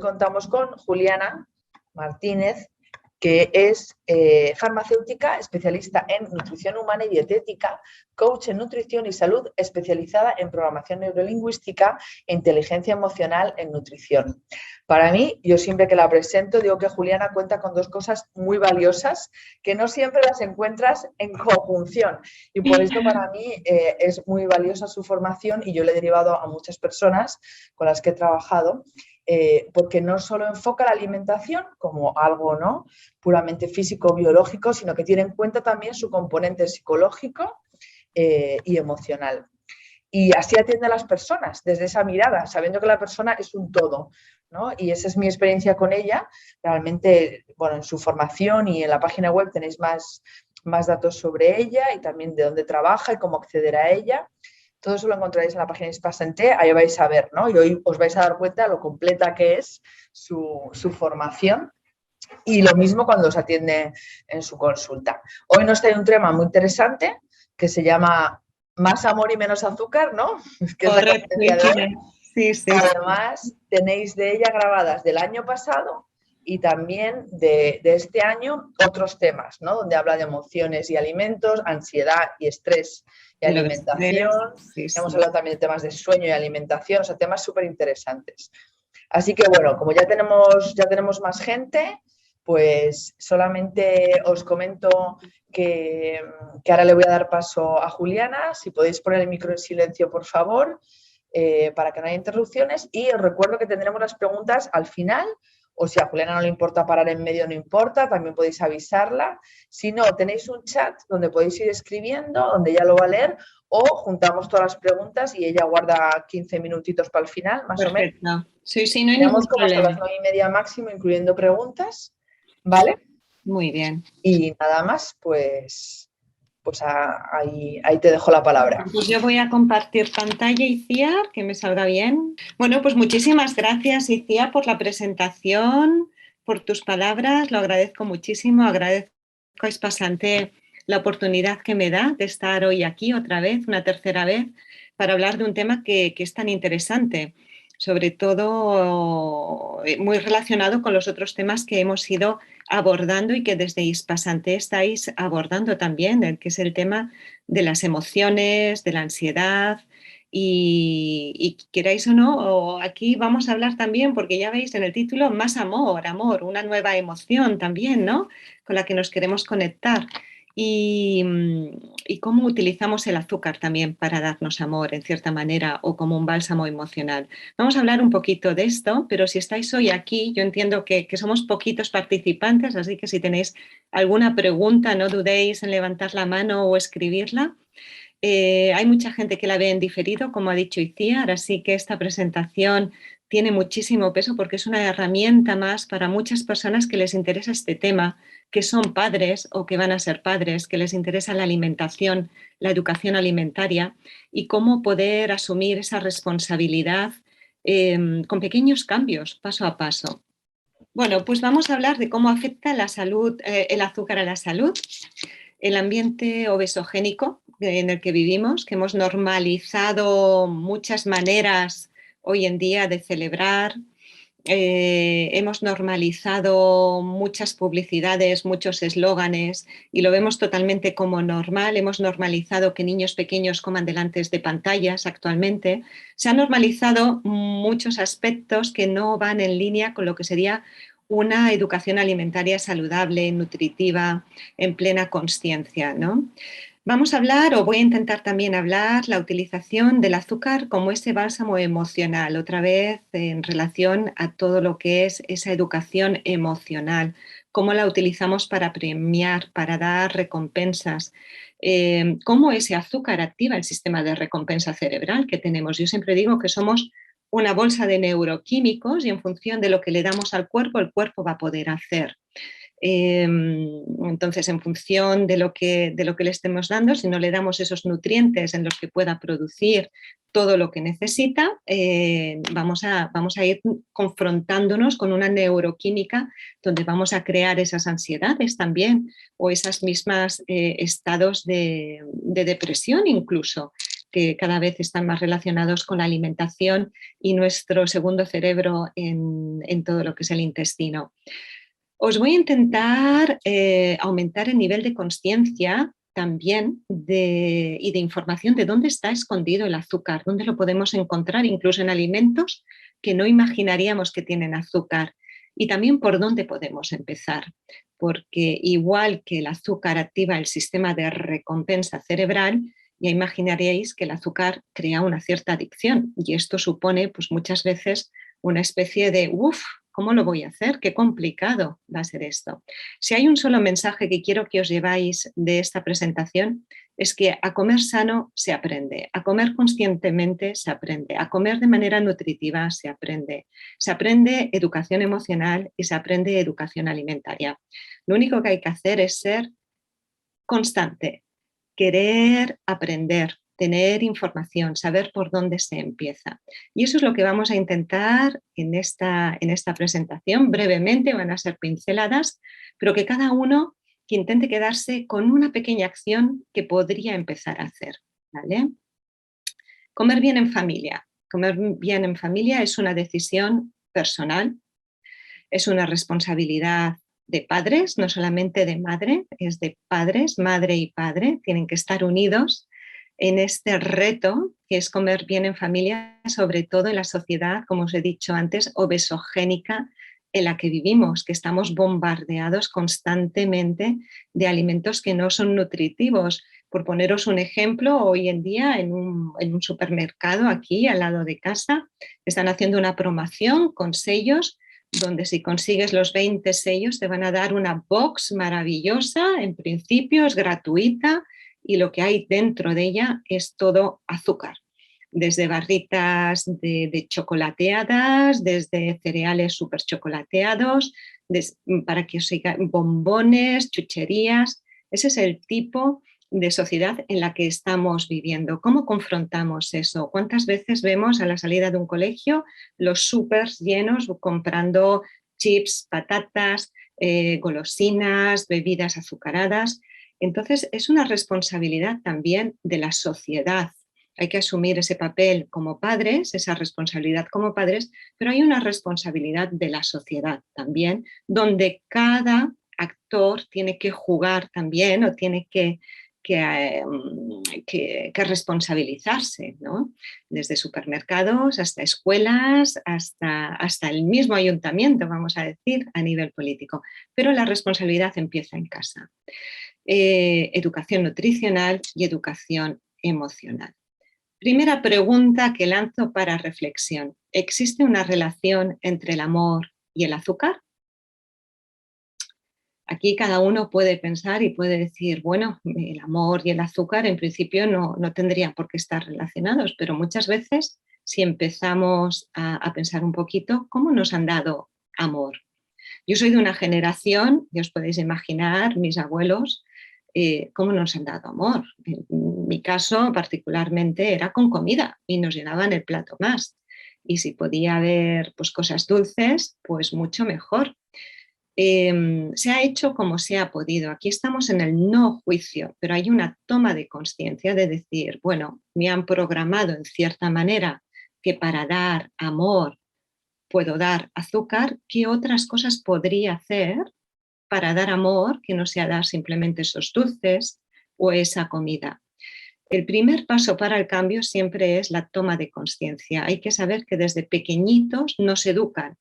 contamos con Juliana Martínez, que es farmacéutica, especialista en nutrición humana y dietética, coach en nutrición y salud, especializada en programación neurolingüística e inteligencia emocional en nutrición. Para mí, yo siempre que la presento digo que Juliana cuenta con dos cosas muy valiosas que no siempre las encuentras en conjunción, y por eso para mí es muy valiosa su formación, y yo le he derivado a muchas personas con las que he trabajado, porque no solo enfoca la alimentación como algo, ¿no?, puramente físico-biológico, sino que tiene en cuenta también su componente psicológico y emocional. Y así atiende a las personas, desde esa mirada, sabiendo que la persona es un todo, ¿no? Y esa es mi experiencia con ella. Realmente, bueno, en su formación y en la página web tenéis más datos sobre ella y también de dónde trabaja y cómo acceder a ella. Todo eso lo encontraréis en la página de Hispasanté, ahí vais a ver, ¿no? Y hoy os vais a dar cuenta de lo completa que es su formación. Y lo mismo cuando os atiende en su consulta. Hoy nos trae un tema muy interesante que se llama Más amor y menos azúcar, ¿no? Que correcto, es la de hoy. sí. Además, tenéis de ella grabadas del año pasado y también de este año otros temas, ¿no? Donde habla de emociones y alimentos, ansiedad y estrés y alimentación. Sí. Hemos hablado también de temas de sueño y alimentación, o sea, temas súper interesantes. Así que, bueno, como ya tenemos más gente, pues solamente os comento que ahora le voy a dar paso a Juliana. Si podéis poner el micro en silencio, por favor, para que no haya interrupciones. Y os recuerdo que tendremos las preguntas al final, o si a Juliana no le importa parar en medio, no importa, también podéis avisarla. Si no, tenéis un chat donde podéis ir escribiendo, donde ella lo va a leer, o juntamos todas las preguntas y ella guarda 15 minutitos para el final, más o menos. Perfecto. Sí, no hay Tenemos ningún como hasta problema. las 9:30 máximo, incluyendo preguntas, ¿vale? Muy bien. Y nada más, pues ahí te dejo la palabra. Pues yo voy a compartir pantalla, Icía, que me salga bien. Bueno, pues muchísimas gracias, Icía, por la presentación, por tus palabras, lo agradezco muchísimo, agradezco a Hispasanté la oportunidad que me da de estar hoy aquí otra vez, una tercera vez, para hablar de un tema que es tan interesante, sobre todo muy relacionado con los otros temas que hemos ido abordando y que desde Hispasanté estáis abordando también, que es el tema de las emociones, de la ansiedad y queráis o no, aquí vamos a hablar también, porque ya veis en el título, más amor, una nueva emoción también, ¿no?, con la que nos queremos conectar. Y cómo utilizamos el azúcar también para darnos amor, en cierta manera, o como un bálsamo emocional. Vamos a hablar un poquito de esto, pero si estáis hoy aquí, yo entiendo que somos poquitos participantes, así que si tenéis alguna pregunta, no dudéis en levantar la mano o escribirla. Hay mucha gente que la ve en diferido, como ha dicho Icíar, así que esta presentación tiene muchísimo peso porque es una herramienta más para muchas personas que les interesa este tema, que son padres o que van a ser padres, que les interesa la alimentación, la educación alimentaria y cómo poder asumir esa responsabilidad con pequeños cambios, paso a paso. Bueno, pues vamos a hablar de cómo afecta la salud, el azúcar a la salud, el ambiente obesogénico en el que vivimos, que hemos normalizado muchas maneras hoy en día de celebrar, hemos normalizado muchas publicidades, muchos eslóganes y lo vemos totalmente como normal. Hemos normalizado que niños pequeños coman delante de pantallas actualmente. Se han normalizado muchos aspectos que no van en línea con lo que sería una educación alimentaria saludable, nutritiva, en plena consciencia, ¿no? Vamos a hablar, o voy a intentar también hablar, la utilización del azúcar como ese bálsamo emocional, otra vez en relación a todo lo que es esa educación emocional, cómo la utilizamos para premiar, para dar recompensas, cómo ese azúcar activa el sistema de recompensa cerebral que tenemos. Yo siempre digo que somos una bolsa de neuroquímicos y en función de lo que le damos al cuerpo, el cuerpo va a poder hacer. Entonces, en función de lo que le estemos dando, si no le damos esos nutrientes en los que pueda producir todo lo que necesita, vamos a ir confrontándonos con una neuroquímica donde vamos a crear esas ansiedades también o esas mismas estados de depresión incluso, que cada vez están más relacionados con la alimentación y nuestro segundo cerebro en todo lo que es el intestino. Os voy a intentar aumentar el nivel de conciencia también y de información de dónde está escondido el azúcar, dónde lo podemos encontrar incluso en alimentos que no imaginaríamos que tienen azúcar, y también por dónde podemos empezar, porque igual que el azúcar activa el sistema de recompensa cerebral, ya imaginaríais que el azúcar crea una cierta adicción, y esto supone pues, muchas veces una especie de uff, ¿cómo lo voy a hacer? Qué complicado va a ser esto. Si hay un solo mensaje que quiero que os lleváis de esta presentación, es que a comer sano se aprende, a comer conscientemente se aprende, a comer de manera nutritiva se aprende educación emocional y se aprende educación alimentaria. Lo único que hay que hacer es ser constante, querer aprender, tener información, saber por dónde se empieza. Y eso es lo que vamos a intentar en esta presentación. Brevemente van a ser pinceladas, pero que cada uno que intente quedarse con una pequeña acción que podría empezar a hacer, ¿vale? Comer bien en familia. Comer bien en familia es una decisión personal, es una responsabilidad de padres, no solamente de madre, es de padres, madre y padre, tienen que estar unidos en este reto que es comer bien en familia, sobre todo en la sociedad, como os he dicho antes, obesogénica en la que vivimos, que estamos bombardeados constantemente de alimentos que no son nutritivos. Por poneros un ejemplo, hoy en día en un supermercado aquí al lado de casa están haciendo una promoción con sellos donde si consigues los 20 sellos te van a dar una box maravillosa, en principio es gratuita, y lo que hay dentro de ella es todo azúcar, desde barritas de chocolateadas, desde cereales súper chocolateados, para que os siga, bombones, chucherías. Ese es el tipo de sociedad en la que estamos viviendo. ¿Cómo confrontamos eso? ¿Cuántas veces vemos a la salida de un colegio los súpers llenos comprando chips, patatas, golosinas, bebidas azucaradas? Entonces, es una responsabilidad también de la sociedad. Hay que asumir ese papel como padres, esa responsabilidad como padres, pero hay una responsabilidad de la sociedad también, donde cada actor tiene que jugar también o tiene que responsabilizarse, ¿no? Desde supermercados hasta escuelas, hasta el mismo ayuntamiento, vamos a decir, a nivel político. Pero la responsabilidad empieza en casa. Educación nutricional y educación emocional. Primera pregunta que lanzo para reflexión. ¿Existe una relación entre el amor y el azúcar? Aquí cada uno puede pensar y puede decir, bueno, el amor y el azúcar en principio no tendrían por qué estar relacionados, pero muchas veces si empezamos a pensar un poquito, ¿cómo nos han dado amor? Yo soy de una generación, y os podéis imaginar, mis abuelos, cómo nos han dado amor. En mi caso, particularmente, era con comida y nos llenaban el plato más. Y si podía haber pues, cosas dulces, pues mucho mejor. Se ha hecho como se ha podido. Aquí estamos en el no juicio, pero hay una toma de conciencia de decir, bueno, me han programado en cierta manera que para dar amor puedo dar azúcar, ¿qué otras cosas podría hacer para dar amor que no sea dar simplemente esos dulces o esa comida? El primer paso para el cambio siempre es la toma de conciencia. Hay que saber que desde pequeñitos nos educan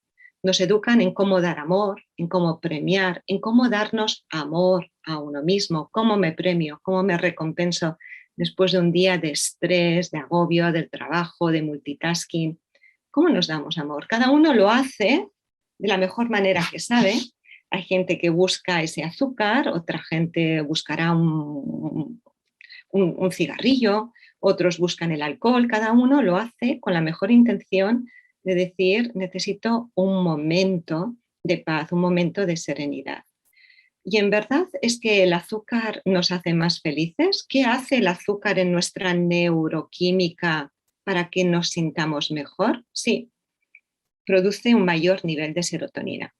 en cómo dar amor, en cómo premiar, en cómo darnos amor a uno mismo, cómo me premio, cómo me recompenso después de un día de estrés, de agobio, del trabajo, de multitasking. ¿Cómo nos damos amor? Cada uno lo hace de la mejor manera que sabe. Hay gente que busca ese azúcar, otra gente buscará un cigarrillo, otros buscan el alcohol. Cada uno lo hace con la mejor intención de decir, necesito un momento de paz, un momento de serenidad. Y en verdad es que el azúcar nos hace más felices. ¿Qué hace el azúcar en nuestra neuroquímica para que nos sintamos mejor? Sí, produce un mayor nivel de serotonina.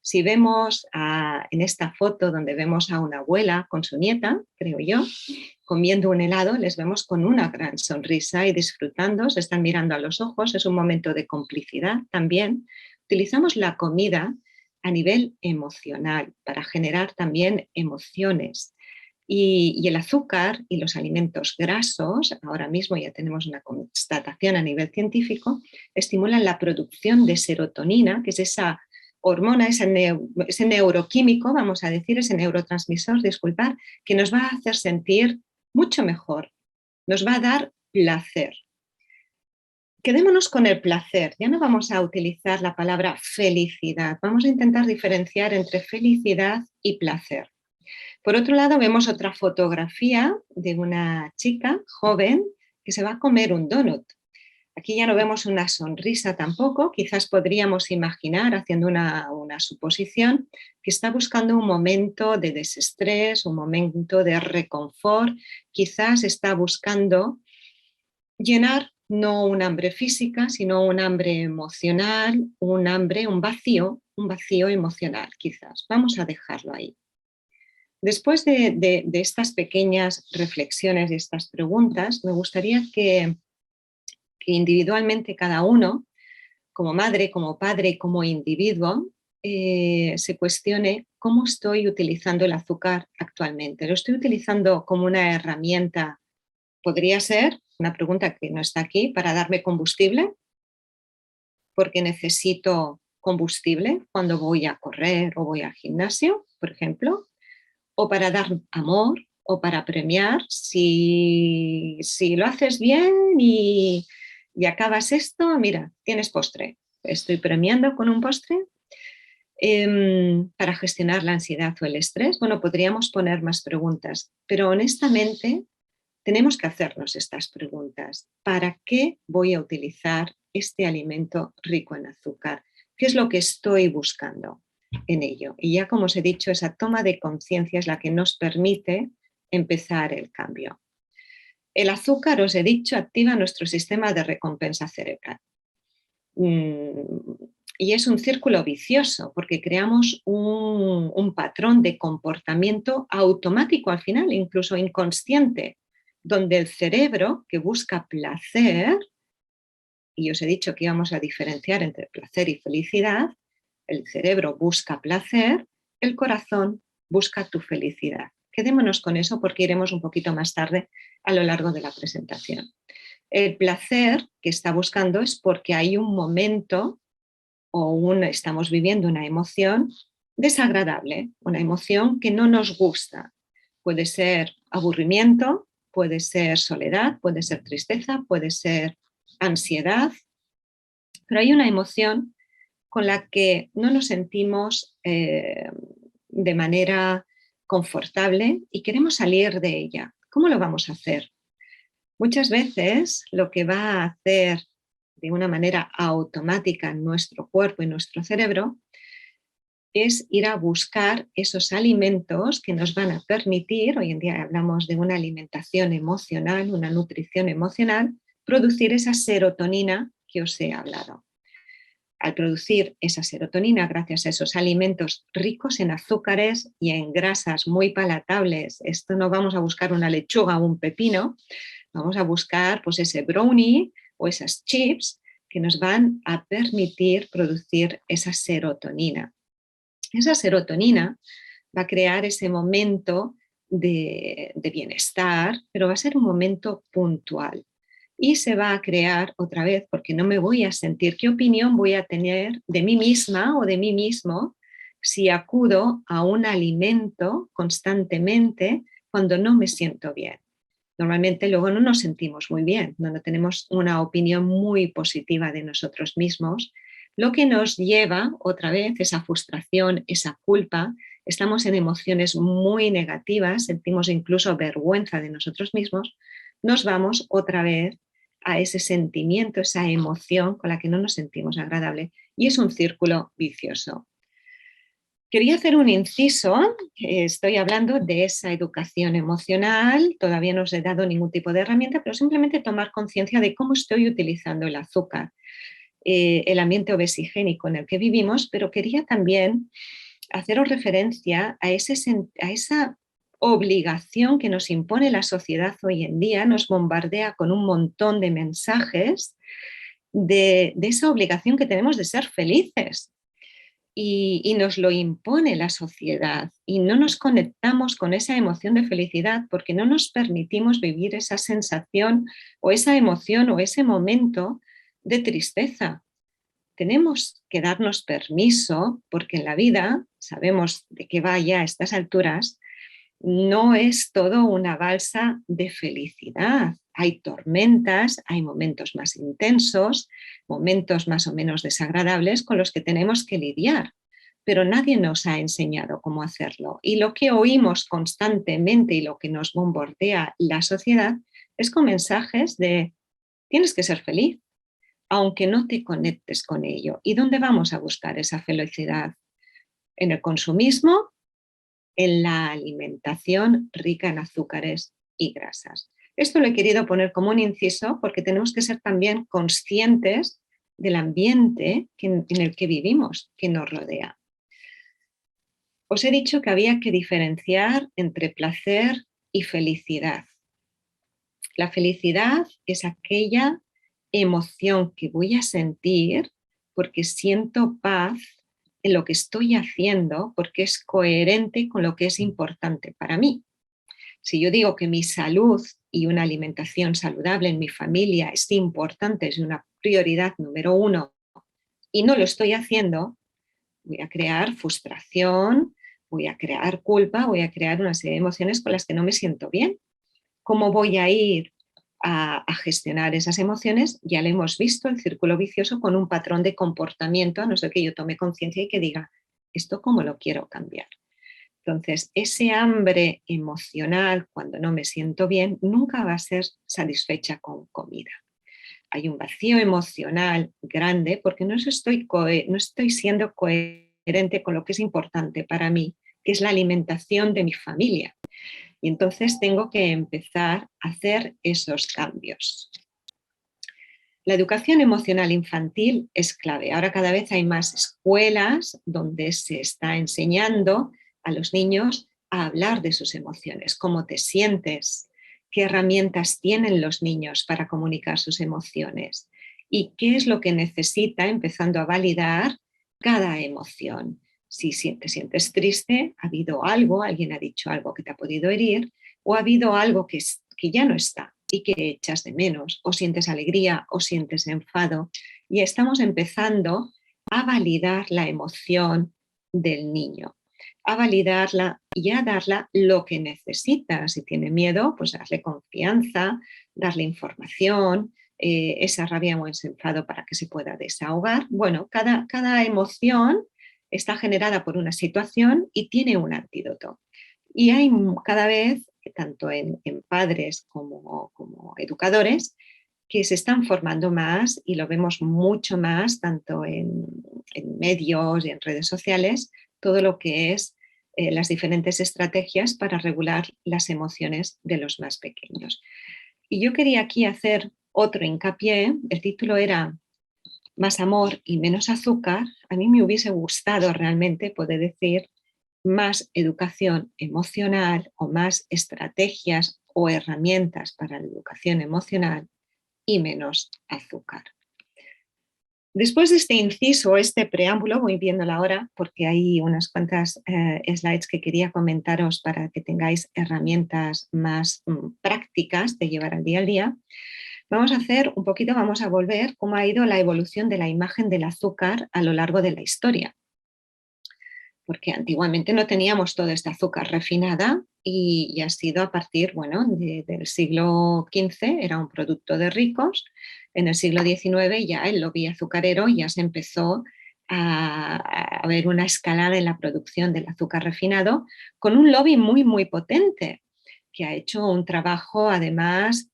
Si vemos en esta foto donde vemos a una abuela con su nieta, creo yo, comiendo un helado, les vemos con una gran sonrisa y disfrutando, se están mirando a los ojos, es un momento de complicidad también. Utilizamos la comida a nivel emocional para generar también emociones. Y el azúcar y los alimentos grasos, ahora mismo ya tenemos una constatación a nivel científico, estimulan la producción de serotonina, que es esa hormona, ese neuroquímico, vamos a decir, ese neurotransmisor, disculpad, que nos va a hacer sentir mucho mejor, nos va a dar placer. Quedémonos con el placer, ya no vamos a utilizar la palabra felicidad, vamos a intentar diferenciar entre felicidad y placer. Por otro lado, vemos otra fotografía de una chica joven que se va a comer un donut. Aquí ya no vemos una sonrisa tampoco, quizás podríamos imaginar, haciendo una suposición, que está buscando un momento de desestrés, un momento de reconfort, quizás está buscando llenar no un hambre física, sino un hambre emocional, un vacío emocional quizás. Vamos a dejarlo ahí. Después de estas pequeñas reflexiones y estas preguntas, me gustaría que individualmente cada uno, como madre, como padre y como individuo, se cuestione cómo estoy utilizando el azúcar actualmente. ¿Lo estoy utilizando como una herramienta? Podría ser una pregunta que no está aquí, para darme combustible, porque necesito combustible cuando voy a correr o voy al gimnasio, por ejemplo, o para dar amor o para premiar. Si lo haces bien y acabas esto, mira, tienes postre. Estoy premiando con un postre. Para gestionar la ansiedad o el estrés, bueno, podríamos poner más preguntas, pero honestamente tenemos que hacernos estas preguntas. ¿Para qué voy a utilizar este alimento rico en azúcar? ¿Qué es lo que estoy buscando en ello? Y ya, como os he dicho, esa toma de conciencia es la que nos permite empezar el cambio. El azúcar, os he dicho, activa nuestro sistema de recompensa cerebral. Y es un círculo vicioso porque creamos un patrón de comportamiento automático al final, incluso inconsciente, donde el cerebro, que busca placer, y os he dicho que íbamos a diferenciar entre placer y felicidad, el cerebro busca placer, el corazón busca tu felicidad. Quedémonos con eso porque iremos un poquito más tarde a lo largo de la presentación. El placer que está buscando es porque hay un momento estamos viviendo una emoción desagradable, una emoción que no nos gusta. Puede ser aburrimiento, puede ser soledad, puede ser tristeza, puede ser ansiedad, pero hay una emoción con la que no nos sentimos de manera confortable y queremos salir de ella. ¿Cómo lo vamos a hacer? Muchas veces lo que va a hacer de una manera automática en nuestro cuerpo y nuestro cerebro es ir a buscar esos alimentos que nos van a permitir, hoy en día hablamos de una alimentación emocional, una nutrición emocional, producir esa serotonina que os he hablado. Al producir esa serotonina gracias a esos alimentos ricos en azúcares y en grasas muy palatables, esto no vamos a buscar una lechuga o un pepino, vamos a buscar pues ese brownie o esas chips que nos van a permitir producir esa serotonina. Esa serotonina va a crear ese momento de bienestar, pero va a ser un momento puntual. Y se va a crear otra vez, porque no me voy a sentir, ¿qué opinión voy a tener de mí misma o de mí mismo si acudo a un alimento constantemente cuando no me siento bien? Normalmente luego no nos sentimos muy bien, no tenemos una opinión muy positiva de nosotros mismos, lo que nos lleva otra vez esa frustración, esa culpa, estamos en emociones muy negativas, sentimos incluso vergüenza de nosotros mismos, nos vamos otra vez a ese sentimiento, esa emoción con la que no nos sentimos agradable y es un círculo vicioso. Quería hacer un inciso, estoy hablando de esa educación emocional, todavía no os he dado ningún tipo de herramienta, pero simplemente tomar conciencia de cómo estoy utilizando el azúcar. el ambiente obesigénico en el que vivimos, pero quería también haceros referencia a esa obligación que nos impone la sociedad hoy en día, nos bombardea con un montón de mensajes de esa obligación que tenemos de ser felices. Y nos lo impone la sociedad y no nos conectamos con esa emoción de felicidad porque no nos permitimos vivir esa sensación o esa emoción o ese momento de tristeza. Tenemos que darnos permiso porque en la vida, sabemos de qué va ya a estas alturas, no es todo una balsa de felicidad. Hay tormentas, hay momentos más intensos, momentos más o menos desagradables con los que tenemos que lidiar, pero nadie nos ha enseñado cómo hacerlo. Y lo que oímos constantemente y lo que nos bombardea la sociedad es con mensajes de tienes que ser feliz, aunque no te conectes con ello. ¿Y dónde vamos a buscar esa felicidad? En el consumismo, en la alimentación rica en azúcares y grasas. Esto lo he querido poner como un inciso porque tenemos que ser también conscientes del ambiente en el que vivimos, que nos rodea. Os he dicho que había que diferenciar entre placer y felicidad. La felicidad es aquella emoción que voy a sentir porque siento paz en lo que estoy haciendo, porque es coherente con lo que es importante para mí. Si yo digo que mi salud y una alimentación saludable en mi familia es importante, es una prioridad número 1 y no lo estoy haciendo, voy a crear frustración, voy a crear culpa, voy a crear una serie de emociones con las que no me siento bien. ¿Cómo voy a ir a gestionar esas emociones? Ya lo hemos visto, el círculo vicioso con un patrón de comportamiento, a no ser que yo tome conciencia y que diga, ¿esto cómo lo quiero cambiar? Entonces, ese hambre emocional cuando no me siento bien nunca va a ser satisfecha con comida. Hay un vacío emocional grande porque no estoy siendo coherente con lo que es importante para mí, que es la alimentación de mi familia. Y entonces tengo que empezar a hacer esos cambios. La educación emocional infantil es clave. Ahora cada vez hay más escuelas donde se está enseñando a los niños a hablar de sus emociones, cómo te sientes, qué herramientas tienen los niños para comunicar sus emociones y qué es lo que necesita, empezando a validar cada emoción. Si te sientes triste, ha habido algo, alguien ha dicho algo que te ha podido herir o ha habido algo que ya no está y que echas de menos, o sientes alegría o sientes enfado. Y estamos empezando a validar la emoción del niño, a validarla y a darle lo que necesita. Si tiene miedo, pues darle confianza, darle información, esa rabia o ese enfado para que se pueda desahogar. Bueno, cada emoción está generada por una situación y tiene un antídoto. Y hay cada vez, tanto en padres como educadores, que se están formando más y lo vemos mucho más, tanto en medios y en redes sociales, todo lo que es las diferentes estrategias para regular las emociones de los más pequeños. Y yo quería aquí hacer otro hincapié, el título era Más amor y menos azúcar. A mí me hubiese gustado realmente poder decir más educación emocional o más estrategias o herramientas para la educación emocional y menos azúcar. Después de este inciso, este preámbulo, voy viendo la hora porque hay unas cuantas slides que quería comentaros para que tengáis herramientas más prácticas de llevar al día. Vamos a volver cómo ha ido la evolución de la imagen del azúcar a lo largo de la historia. Porque antiguamente no teníamos todo este azúcar refinada y ha sido a partir del siglo XV, era un producto de ricos. En el siglo XIX ya el lobby azucarero ya se empezó a ver una escalada en la producción del azúcar refinado con un lobby muy, muy potente que ha hecho un trabajo además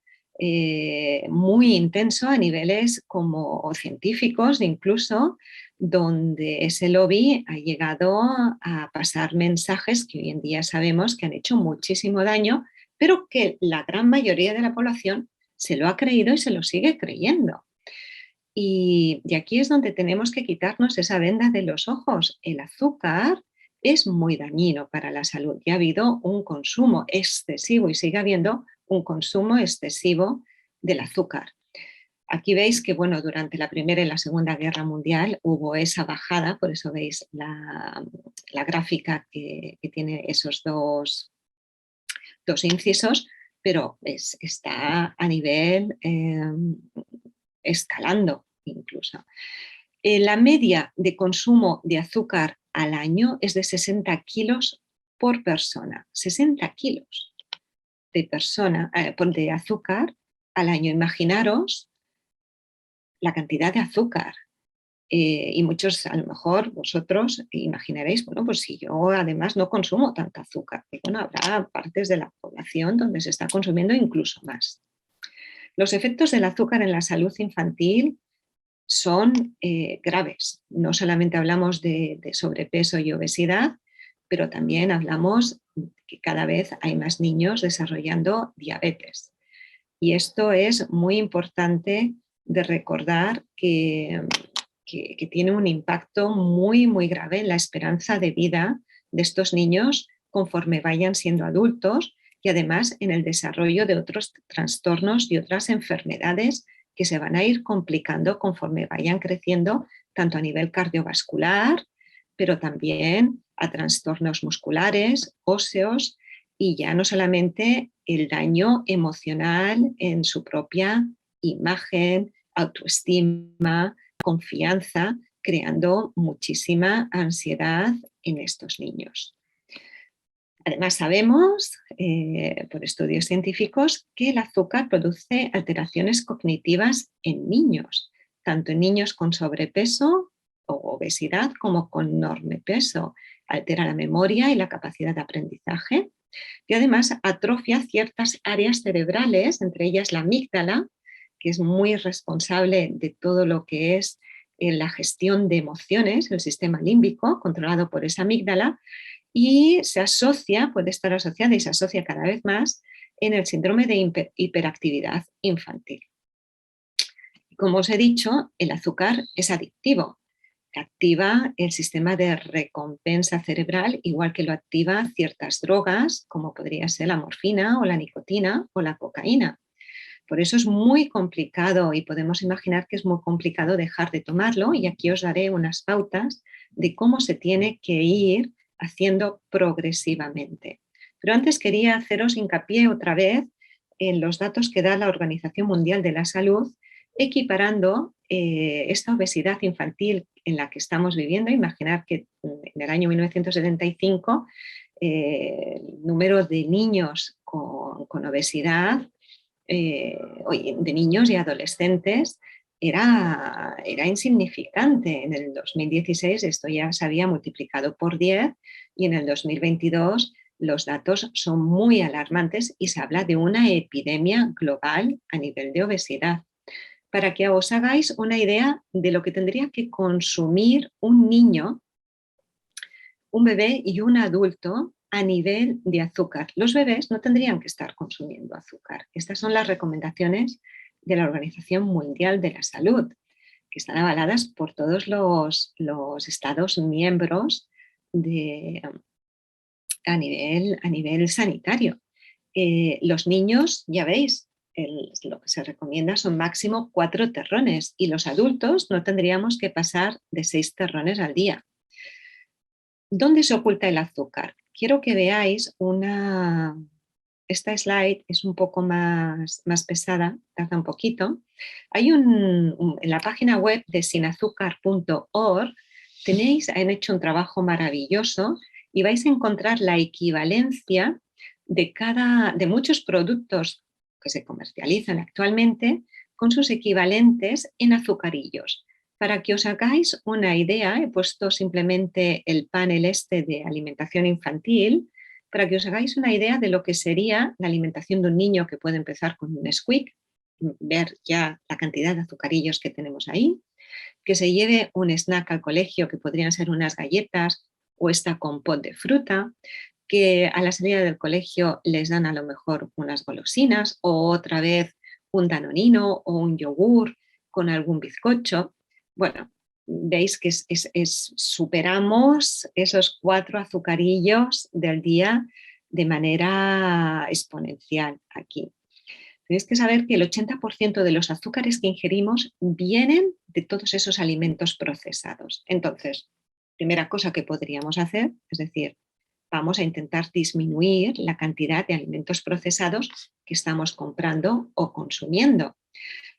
muy intenso a niveles como científicos incluso, donde ese lobby ha llegado a pasar mensajes que hoy en día sabemos que han hecho muchísimo daño, pero que la gran mayoría de la población se lo ha creído y se lo sigue creyendo. Y aquí es donde tenemos que quitarnos esa venda de los ojos. El azúcar es muy dañino para la salud. Ya ha habido un consumo excesivo y sigue habiendo un consumo excesivo del azúcar. Aquí veis que, bueno, durante la Primera y la Segunda Guerra Mundial hubo esa bajada, por eso veis la gráfica que tiene esos dos incisos, pero está a nivel escalando incluso. La media de consumo de azúcar al año es de 60 kilos por persona. 60 kilos de azúcar al año. Imaginaros la cantidad de azúcar. Y muchos, a lo mejor, vosotros imaginaréis, bueno, pues si yo además no consumo tanta azúcar, y bueno, habrá partes de la población donde se está consumiendo incluso más. Los efectos del azúcar en la salud infantil son graves. No solamente hablamos de sobrepeso y obesidad, pero también hablamos que cada vez hay más niños desarrollando diabetes. Y esto es muy importante de recordar que tiene un impacto muy, muy grave en la esperanza de vida de estos niños conforme vayan siendo adultos y además en el desarrollo de otros trastornos y otras enfermedades que se van a ir complicando conforme vayan creciendo, tanto a nivel cardiovascular, pero también a trastornos musculares, óseos y ya no solamente el daño emocional en su propia imagen, autoestima, confianza, creando muchísima ansiedad en estos niños. Además sabemos, por estudios científicos, que el azúcar produce alteraciones cognitivas en niños, tanto en niños con sobrepeso o obesidad como con enorme peso. Altera la memoria y la capacidad de aprendizaje y además atrofia ciertas áreas cerebrales, entre ellas la amígdala, que es muy responsable de todo lo que es la gestión de emociones, el sistema límbico controlado por esa amígdala, y se asocia, puede estar asociada y se asocia cada vez más en el síndrome de hiperactividad infantil. Como os he dicho, el azúcar es adictivo. Activa el sistema de recompensa cerebral, igual que lo activa ciertas drogas, como podría ser la morfina o la nicotina o la cocaína. Por eso es muy complicado y podemos imaginar que es muy complicado dejar de tomarlo y aquí os daré unas pautas de cómo se tiene que ir haciendo progresivamente. Pero antes quería haceros hincapié otra vez en los datos que da la Organización Mundial de la Salud, equiparando esta obesidad infantil en la que estamos viviendo. Imaginar que en el año 1975 el número de niños con obesidad, de niños y adolescentes, era insignificante. En el 2016 esto ya se había multiplicado por 10 y en el 2022 los datos son muy alarmantes y se habla de una epidemia global a nivel de obesidad. Para que os hagáis una idea de lo que tendría que consumir un niño, un bebé y un adulto a nivel de azúcar. Los bebés no tendrían que estar consumiendo azúcar. Estas son las recomendaciones de la Organización Mundial de la Salud, que están avaladas por todos los Estados miembros a nivel sanitario. Los niños, ya veis, lo que se recomienda son máximo 4 terrones y los adultos no tendríamos que pasar de 6 terrones al día. ¿Dónde se oculta el azúcar? Quiero que veáis esta slide es un poco más pesada, tarda un poquito. Hay en la página web de sinazúcar.org han hecho un trabajo maravilloso y vais a encontrar la equivalencia de muchos productos que se comercializan actualmente con sus equivalentes en azucarillos. Para que os hagáis una idea, he puesto simplemente el panel de alimentación infantil, para que os hagáis una idea de lo que sería la alimentación de un niño que puede empezar con un Nesquik, ver ya la cantidad de azucarillos que tenemos ahí, que se lleve un snack al colegio, que podrían ser unas galletas o esta compot de fruta, que a la salida del colegio les dan a lo mejor unas golosinas o otra vez un danonino o un yogur con algún bizcocho. Bueno, veis que superamos esos 4 azucarillos del día de manera exponencial aquí. Tenéis que saber que el 80% de los azúcares que ingerimos vienen de todos esos alimentos procesados. Entonces, primera cosa que podríamos hacer, es decir, vamos a intentar disminuir la cantidad de alimentos procesados que estamos comprando o consumiendo.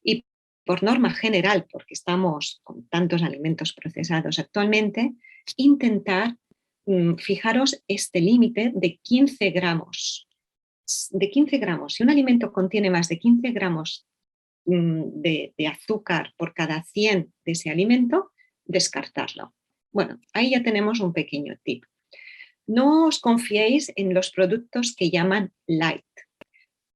Y por norma general, porque estamos con tantos alimentos procesados actualmente, intentar fijaros este límite de 15 gramos. De 15 gramos. Si un alimento contiene más de 15 gramos de azúcar por cada 100 de ese alimento, descartarlo. Bueno, ahí ya tenemos un pequeño tip. No os confiéis en los productos que llaman light,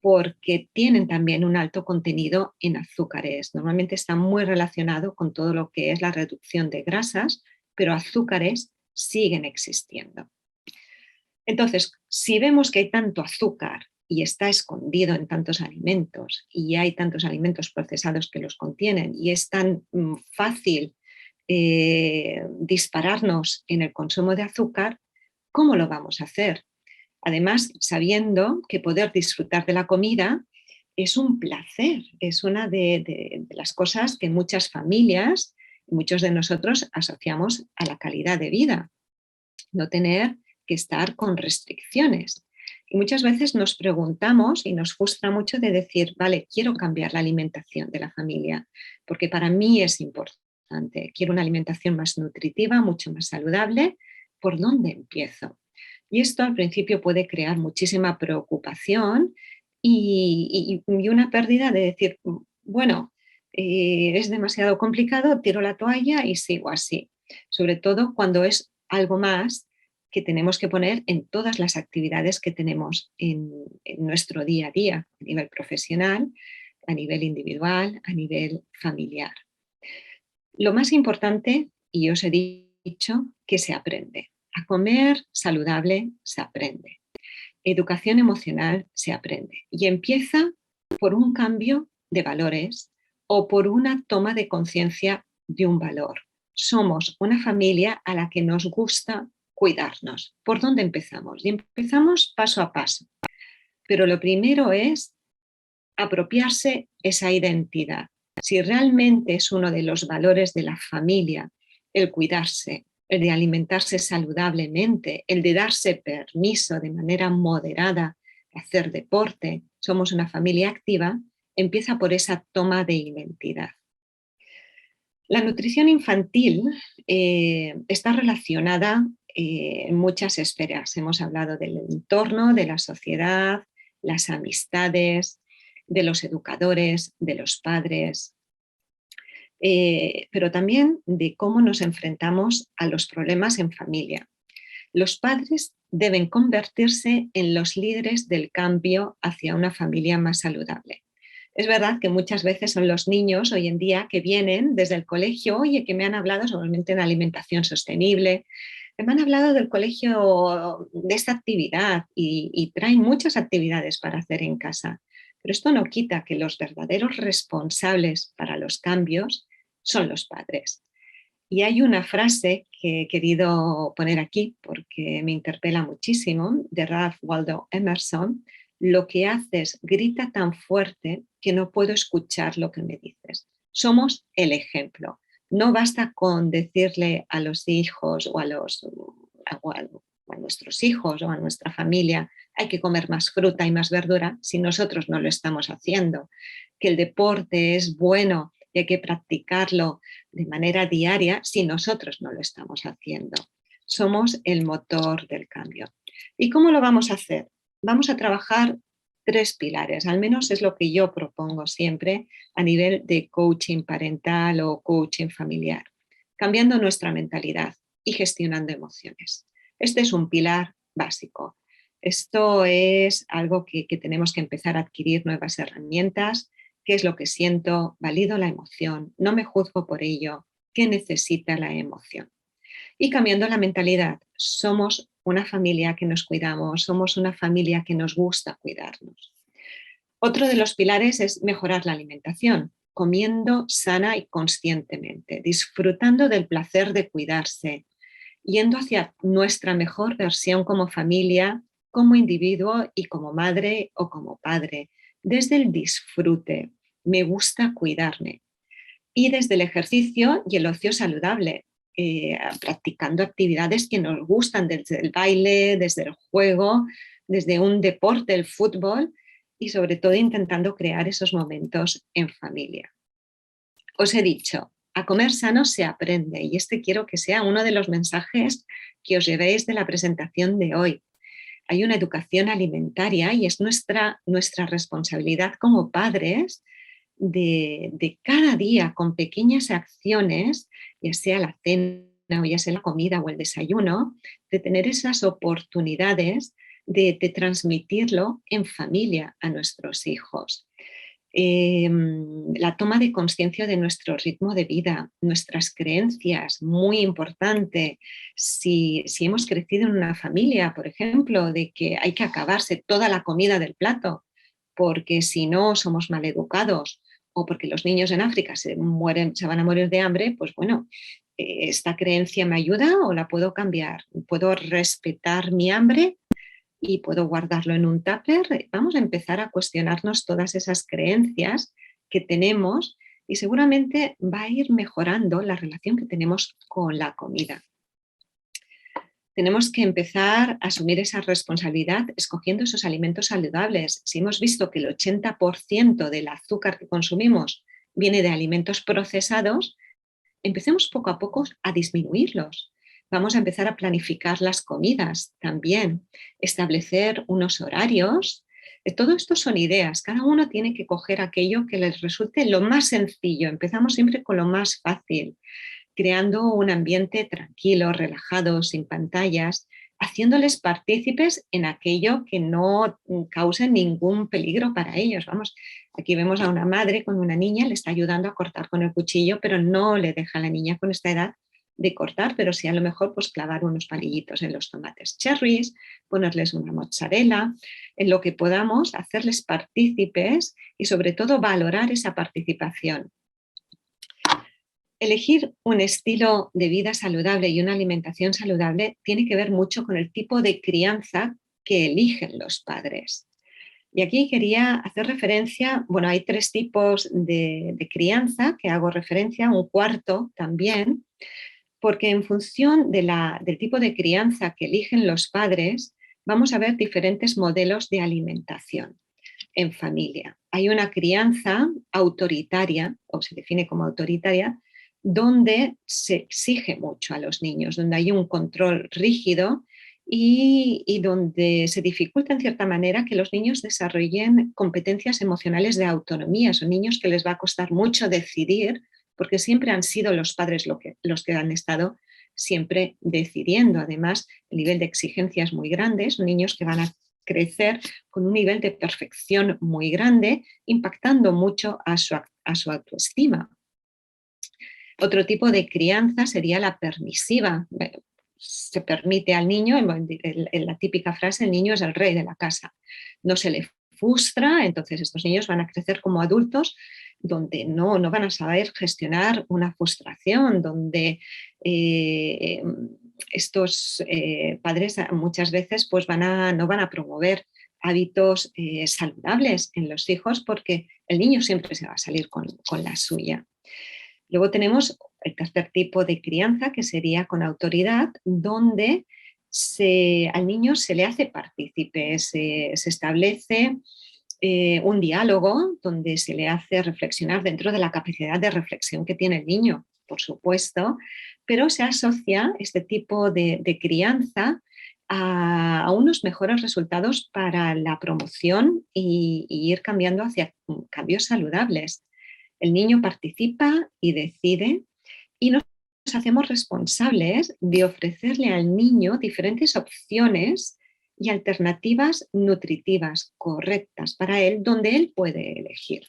porque tienen también un alto contenido en azúcares. Normalmente está muy relacionado con todo lo que es la reducción de grasas, pero azúcares siguen existiendo. Entonces, si vemos que hay tanto azúcar y está escondido en tantos alimentos y hay tantos alimentos procesados que los contienen y es tan fácil dispararnos en el consumo de azúcar, ¿cómo lo vamos a hacer? Además, sabiendo que poder disfrutar de la comida es un placer, es una de las cosas que muchas familias, muchos de nosotros asociamos a la calidad de vida. No tener que estar con restricciones. Y muchas veces nos preguntamos y nos frustra mucho de decir, vale, quiero cambiar la alimentación de la familia, porque para mí es importante. Quiero una alimentación más nutritiva, mucho más saludable. ¿Por dónde empiezo? Y esto al principio puede crear muchísima preocupación y una pérdida de decir, bueno, es demasiado complicado, tiro la toalla y sigo así. Sobre todo cuando es algo más que tenemos que poner en todas las actividades que tenemos en nuestro día a día, a nivel profesional, a nivel individual, a nivel familiar. Lo más importante, y os he dicho, que se aprende. A comer saludable se aprende. Educación emocional se aprende. Y empieza por un cambio de valores o por una toma de conciencia de un valor. Somos una familia a la que nos gusta cuidarnos. ¿Por dónde empezamos? Y empezamos paso a paso. Pero lo primero es apropiarse esa identidad. Si realmente es uno de los valores de la familia el cuidarse, el de alimentarse saludablemente, el de darse permiso de manera moderada, hacer deporte, somos una familia activa, empieza por esa toma de identidad. La nutrición infantil está relacionada en muchas esferas. Hemos hablado del entorno, de la sociedad, las amistades, de los educadores, de los padres, pero también de cómo nos enfrentamos a los problemas en familia. Los padres deben convertirse en los líderes del cambio hacia una familia más saludable. Es verdad que muchas veces son los niños hoy en día que vienen desde el colegio, oye, que me han hablado solamente en alimentación sostenible, me han hablado del colegio de esta actividad y traen muchas actividades para hacer en casa. Pero esto no quita que los verdaderos responsables para los cambios son los padres. Y hay una frase que he querido poner aquí porque me interpela muchísimo, de Ralph Waldo Emerson: lo que haces grita tan fuerte que no puedo escuchar lo que me dices. Somos el ejemplo. No basta con decirle a los hijos o a nuestros hijos o a nuestra familia hay que comer más fruta y más verdura si nosotros no lo estamos haciendo. Que el deporte es bueno y hay que practicarlo de manera diaria si nosotros no lo estamos haciendo. Somos el motor del cambio. ¿Y cómo lo vamos a hacer? Vamos a trabajar 3 pilares, al menos es lo que yo propongo siempre a nivel de coaching parental o coaching familiar, cambiando nuestra mentalidad y gestionando emociones. Este es un pilar básico. Esto es algo que tenemos que empezar a adquirir nuevas herramientas. ¿Qué es lo que siento? Valido la emoción, no me juzgo por ello. ¿Qué necesita la emoción? Y cambiando la mentalidad, somos una familia que nos cuidamos, somos una familia que nos gusta cuidarnos. Otro de los pilares es mejorar la alimentación. comiendo sana y conscientemente, disfrutando del placer de cuidarse, yendo hacia nuestra mejor versión como familia, como individuo y como madre o como padre, desde el disfrute, me gusta cuidarme, y desde el ejercicio y el ocio saludable, practicando actividades que nos gustan, desde el baile, desde el juego, desde un deporte, el fútbol, y sobre todo intentando crear esos momentos en familia. Os he dicho, a comer sano se aprende, y este quiero que sea uno de los mensajes que os llevéis de la presentación de hoy. Hay una educación alimentaria y es nuestra responsabilidad como padres de cada día, con pequeñas acciones, ya sea la cena o ya sea la comida o el desayuno, de tener esas oportunidades de transmitirlo en familia a nuestros hijos. La toma de conciencia de nuestro ritmo de vida, nuestras creencias, muy importante. Si hemos crecido en una familia, por ejemplo, de que hay que acabarse toda la comida del plato, porque si no somos maleducados, o porque los niños en África se van a morir de hambre, pues bueno, ¿esta creencia me ayuda o la puedo cambiar? ¿Puedo respetar mi hambre y puedo guardarlo en un tupper? Vamos a empezar a cuestionarnos todas esas creencias que tenemos y seguramente va a ir mejorando la relación que tenemos con la comida. Tenemos que empezar a asumir esa responsabilidad escogiendo esos alimentos saludables. Si hemos visto que el 80% del azúcar que consumimos viene de alimentos procesados, empecemos poco a poco a disminuirlos. Vamos a empezar a planificar las comidas también, establecer unos horarios. Todo esto son ideas. Cada uno tiene que coger aquello que les resulte lo más sencillo. Empezamos siempre con lo más fácil, creando un ambiente tranquilo, relajado, sin pantallas, haciéndoles partícipes en aquello que no cause ningún peligro para ellos. Vamos, aquí vemos a una madre con una niña, le está ayudando a cortar con el cuchillo, pero no le deja a la niña con esta edad de cortar, pero sí a lo mejor pues clavar unos palillitos en los tomates cherries, ponerles una mozzarella, en lo que podamos hacerles partícipes y sobre todo valorar esa participación. Elegir un estilo de vida saludable y una alimentación saludable tiene que ver mucho con el tipo de crianza que eligen los padres. Y aquí quería hacer referencia, bueno, hay 3 tipos de crianza que hago referencia, un cuarto también, porque en función del tipo de crianza que eligen los padres, vamos a ver diferentes modelos de alimentación en familia. Hay una crianza autoritaria, o se define como autoritaria, donde se exige mucho a los niños, donde hay un control rígido y donde se dificulta en cierta manera que los niños desarrollen competencias emocionales de autonomía. Son niños que les va a costar mucho decidir porque siempre han sido los padres los que han estado siempre decidiendo. Además, el nivel de exigencia es muy grande, son niños que van a crecer con un nivel de perfección muy grande, impactando mucho a su autoestima. Otro tipo de crianza sería la permisiva. Se permite al niño, en la típica frase, el niño es el rey de la casa. No se le frustra, entonces estos niños van a crecer como adultos donde no van a saber gestionar una frustración, donde estos padres muchas veces pues no van a promover hábitos saludables en los hijos porque el niño siempre se va a salir con la suya. Luego tenemos el tercer tipo de crianza, que sería con autoridad, donde al niño se le hace partícipe, se establece un diálogo donde se le hace reflexionar dentro de la capacidad de reflexión que tiene el niño, por supuesto, pero se asocia este tipo de crianza a unos mejores resultados para la promoción y ir cambiando hacia cambios saludables. El niño participa y decide y nos hacemos responsables de ofrecerle al niño diferentes opciones y alternativas nutritivas correctas para él, donde él puede elegir.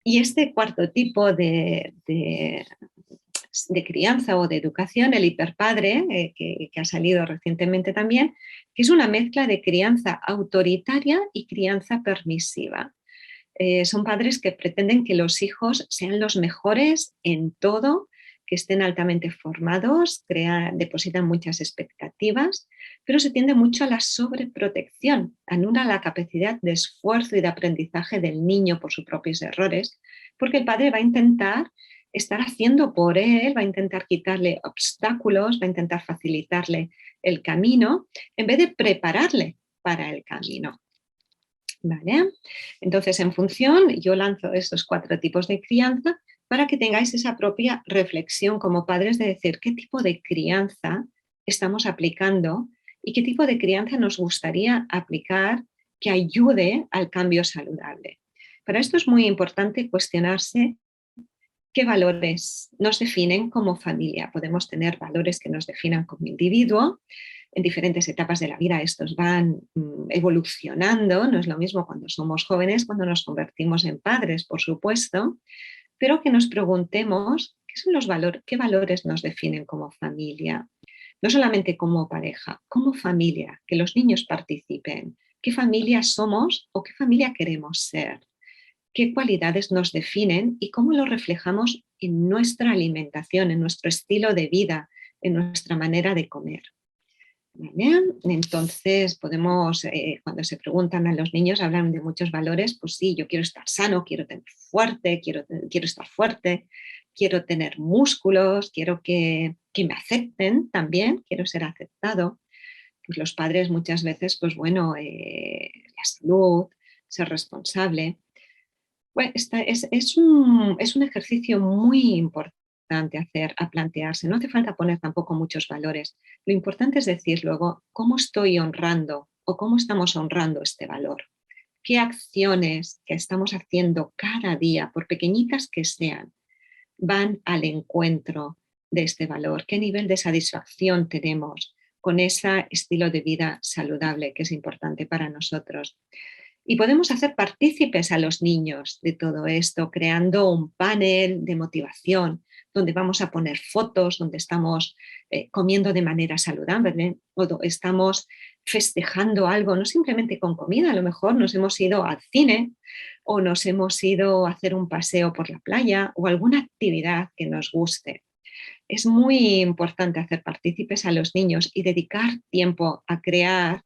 Y este cuarto tipo de crianza o de educación, el hiperpadre, que ha salido recientemente también, que es una mezcla de crianza autoritaria y crianza permisiva. Son padres que pretenden que los hijos sean los mejores en todo, que estén altamente formados, depositan muchas expectativas, pero se tiende mucho a la sobreprotección, anula la capacidad de esfuerzo y de aprendizaje del niño por sus propios errores, porque el padre va a intentar estar haciendo por él, va a intentar quitarle obstáculos, va a intentar facilitarle el camino, en vez de prepararle para el camino. ¿Vale? Entonces, en función, yo lanzo estos 4 tipos de crianza para que tengáis esa propia reflexión como padres de decir qué tipo de crianza estamos aplicando y qué tipo de crianza nos gustaría aplicar que ayude al cambio saludable. Para esto es muy importante cuestionarse qué valores nos definen como familia. Podemos tener valores que nos definan como individuo. En diferentes etapas de la vida estos van evolucionando, no es lo mismo cuando somos jóvenes, cuando nos convertimos en padres, por supuesto, pero que nos preguntemos qué valores nos definen como familia, no solamente como pareja, como familia, que los niños participen, qué familia somos o qué familia queremos ser, qué cualidades nos definen y cómo lo reflejamos en nuestra alimentación, en nuestro estilo de vida, en nuestra manera de comer. ¿Vale? Entonces podemos, cuando se preguntan a los niños, hablan de muchos valores, pues sí, yo quiero estar sano, quiero estar fuerte, quiero tener músculos, quiero que me acepten también, quiero ser aceptado. Pues los padres muchas veces, pues bueno, la salud, ser responsable. Bueno, es un ejercicio muy importante a plantearse. No hace falta poner tampoco muchos valores. Lo importante es decir luego cómo estoy honrando o cómo estamos honrando este valor. ¿Qué acciones que estamos haciendo cada día, por pequeñitas que sean, van al encuentro de este valor? ¿Qué nivel de satisfacción tenemos con ese estilo de vida saludable que es importante para nosotros? Y podemos hacer partícipes a los niños de todo esto, creando un panel de motivación donde vamos a poner fotos, donde estamos comiendo de manera saludable o estamos festejando algo, no simplemente con comida, a lo mejor nos hemos ido al cine o nos hemos ido a hacer un paseo por la playa o alguna actividad que nos guste. Es muy importante hacer partícipes a los niños y dedicar tiempo a crear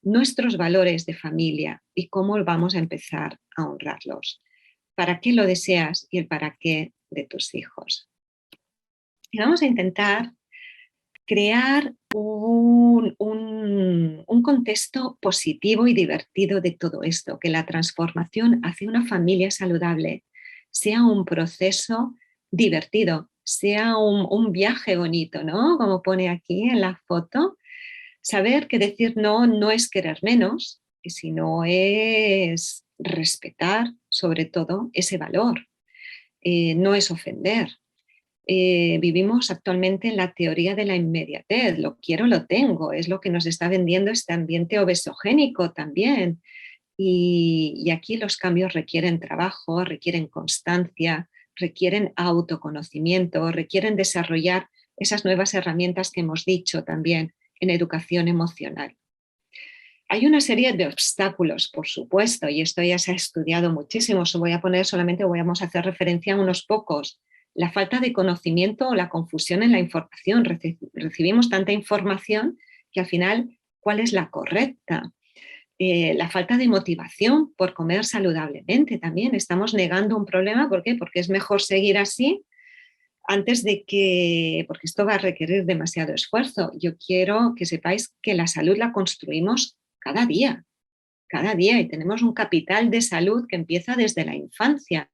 nuestros valores de familia y cómo vamos a empezar a honrarlos. ¿Para qué lo deseas y el para qué de tus hijos? Y vamos a intentar crear un contexto positivo y divertido de todo esto, que la transformación hacia una familia saludable sea un proceso divertido, sea un viaje bonito, ¿no? Como pone aquí en la foto. Saber que decir no no es querer menos, sino es respetar sobre todo ese valor. No es ofender. Vivimos actualmente en la teoría de la inmediatez, lo quiero, lo tengo, es lo que nos está vendiendo este ambiente obesogénico también. Y aquí los cambios requieren trabajo, requieren constancia, requieren autoconocimiento, requieren desarrollar esas nuevas herramientas que hemos dicho también en educación emocional. Hay una serie de obstáculos, por supuesto, y esto ya se ha estudiado muchísimo. Vamos a hacer referencia a unos pocos. La falta de conocimiento o la confusión en la información. Recibimos tanta información que al final, ¿cuál es la correcta? La falta de motivación por comer saludablemente también. Estamos negando un problema. ¿Por qué? Porque es mejor seguir así porque esto va a requerir demasiado esfuerzo. Yo quiero que sepáis que la salud la construimos cada día, y tenemos un capital de salud que empieza desde la infancia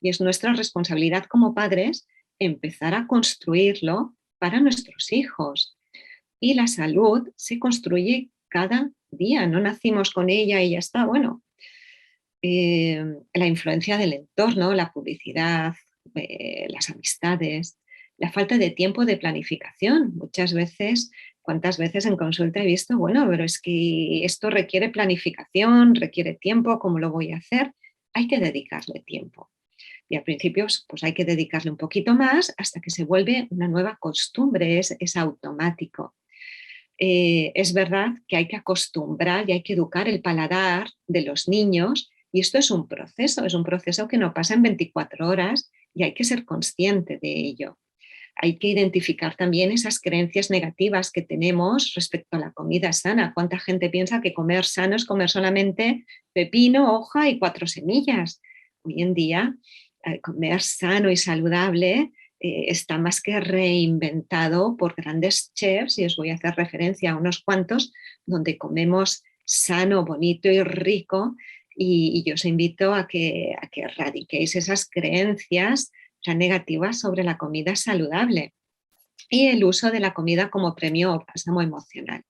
y es nuestra responsabilidad como padres empezar a construirlo para nuestros hijos. Y la salud se construye cada día, no nacimos con ella y ya está. Bueno, la influencia del entorno, la publicidad, las amistades, la falta de tiempo de planificación. Muchas veces, ¿cuántas veces en consulta he visto? Bueno, pero es que esto requiere planificación, requiere tiempo, ¿cómo lo voy a hacer? Hay que dedicarle tiempo. Y al principio pues hay que dedicarle un poquito más hasta que se vuelve una nueva costumbre, es automático. Es verdad que hay que acostumbrar y hay que educar el paladar de los niños Y esto es un proceso que no pasa en 24 horas y hay que ser consciente de ello. Hay que identificar también esas creencias negativas que tenemos respecto a la comida sana. ¿Cuánta gente piensa que comer sano es comer solamente pepino, hoja y 4 semillas? Hoy en día, comer sano y saludable está más que reinventado por grandes chefs, y os voy a hacer referencia a unos cuantos, donde comemos sano, bonito y rico, y yo os invito a que erradiquéis esas creencias tan negativas sobre la comida saludable y el uso de la comida como premio o bálsamo emocional.